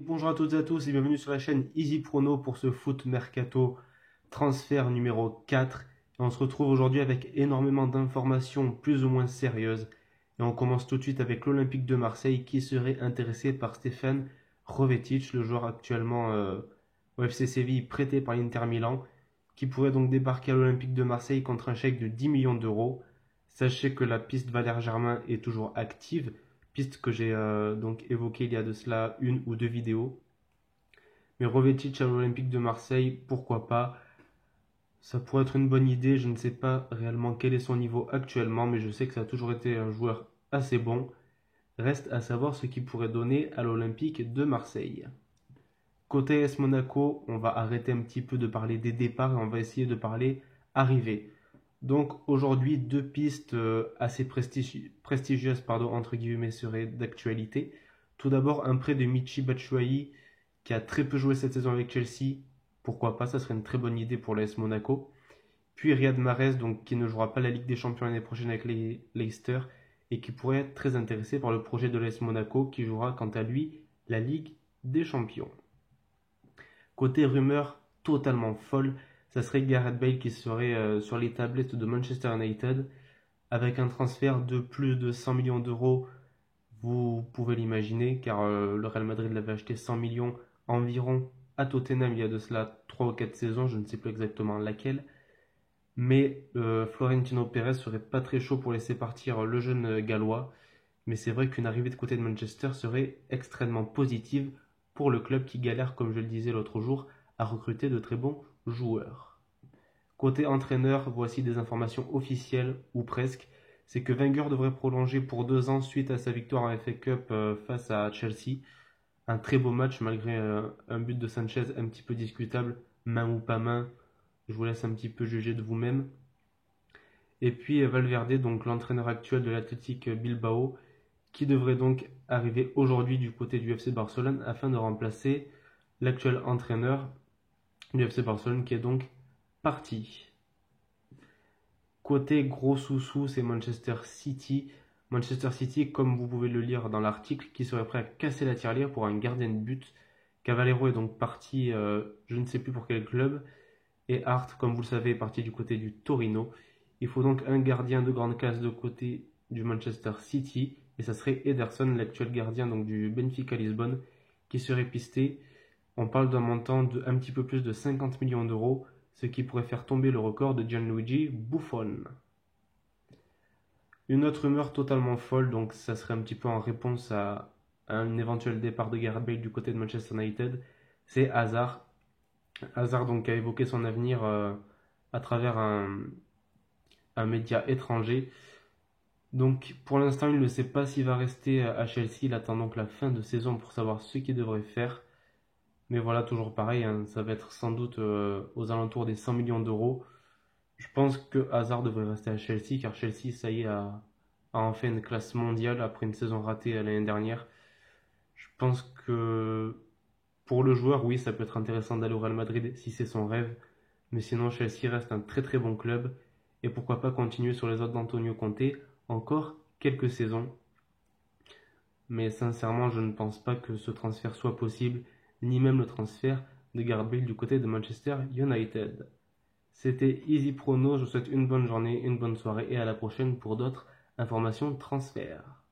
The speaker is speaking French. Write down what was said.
Bonjour à toutes et à tous et bienvenue sur la chaîne Easy Prono pour ce Foot Mercato transfert numéro 4. Et on se retrouve aujourd'hui avec énormément d'informations plus ou moins sérieuses. Et on commence tout de suite avec l'Olympique de Marseille qui serait intéressé par Stefan Jovetic, le joueur actuellement au FC Séville prêté par l'Inter Milan, qui pourrait donc débarquer à l'Olympique de Marseille contre un chèque de 10 millions d'euros. Sachez que la piste Valère Germain est toujours active, piste que j'ai donc évoquée il y a de cela une ou deux vidéos. Mais Jovetic à l'Olympique de Marseille, pourquoi pas? Ça pourrait être une bonne idée, je ne sais pas réellement quel est son niveau actuellement, mais je sais que ça a toujours été un joueur assez bon. Reste à savoir ce qu'il pourrait donner à l'Olympique de Marseille. Côté S Monaco, on va arrêter un petit peu de parler des départs et on va essayer de parler arrivées. Donc aujourd'hui, deux pistes assez prestigieuses entre guillemets, seraient d'actualité. Tout d'abord, un prêt de Michy Batshuayi qui a très peu joué cette saison avec Chelsea. Pourquoi pas, ça serait une très bonne idée pour l'AS Monaco. Puis Riyad Mahrez, donc, qui ne jouera pas la Ligue des Champions l'année prochaine avec Leicester et qui pourrait être très intéressé par le projet de l'AS Monaco qui jouera quant à lui la Ligue des Champions. Côté rumeur totalement folle, ça serait Gareth Bale qui serait sur les tablettes de Manchester United avec un transfert de plus de 100 millions d'euros. Vous pouvez l'imaginer car le Real Madrid l'avait acheté 100 millions environ à Tottenham il y a de cela 3 ou 4 saisons, je ne sais plus exactement laquelle. Mais Florentino Pérez serait pas très chaud pour laisser partir le jeune gallois. Mais c'est vrai qu'une arrivée de côté de Manchester serait extrêmement positive pour le club qui galère, comme je le disais l'autre jour, à recruter de très bons joueurs. Côté entraîneur, voici des informations officielles, ou presque. C'est que Wenger devrait prolonger pour 2 ans suite à sa victoire en FA Cup face à Chelsea. Un très beau match malgré un but de Sanchez un petit peu discutable, main ou pas main. Je vous laisse un petit peu juger de vous-même. Et puis Valverde, donc l'entraîneur actuel de l'Athletic Bilbao, qui devrait donc arriver aujourd'hui du côté du FC Barcelone afin de remplacer l'actuel entraîneur du FC Barcelone qui est donc parti. Côté gros sous-sous, c'est Manchester City. Manchester City, comme vous pouvez le lire dans l'article, qui serait prêt à casser la tirelire pour un gardien de but. Cavallero est donc parti, je ne sais plus pour quel club. Et Hart, comme vous le savez, est parti du côté du Torino. Il faut donc un gardien de grande classe de côté du Manchester City. Et ça serait Ederson, l'actuel gardien donc, du Benfica Lisbonne, qui serait pisté. On parle d'un montant de un petit peu plus de 50 millions d'euros, ce qui pourrait faire tomber le record de Gianluigi Buffon. Une autre rumeur totalement folle, donc ça serait un petit peu en réponse à un éventuel départ de Gareth Bale du côté de Manchester United, c'est Hazard. Hazard donc a évoqué son avenir à travers un média étranger. Donc pour l'instant il ne sait pas s'il va rester à Chelsea, il attend donc la fin de saison pour savoir ce qu'il devrait faire. Mais voilà, toujours pareil, hein, ça va être sans doute aux alentours des 100 millions d'euros. Je pense que Hazard devrait rester à Chelsea, car Chelsea, ça y est, a enfin une classe mondiale après une saison ratée l'année dernière. Je pense que pour le joueur, oui, ça peut être intéressant d'aller au Real Madrid si c'est son rêve. Mais sinon, Chelsea reste un très très bon club. Et pourquoi pas continuer sur les autres d'Antonio Conte encore quelques saisons. Mais sincèrement, je ne pense pas que ce transfert soit possible, ni même le transfert de Gareth Bale du côté de Manchester United. C'était Easy Prono, je vous souhaite une bonne journée, une bonne soirée et à la prochaine pour d'autres informations de transfert.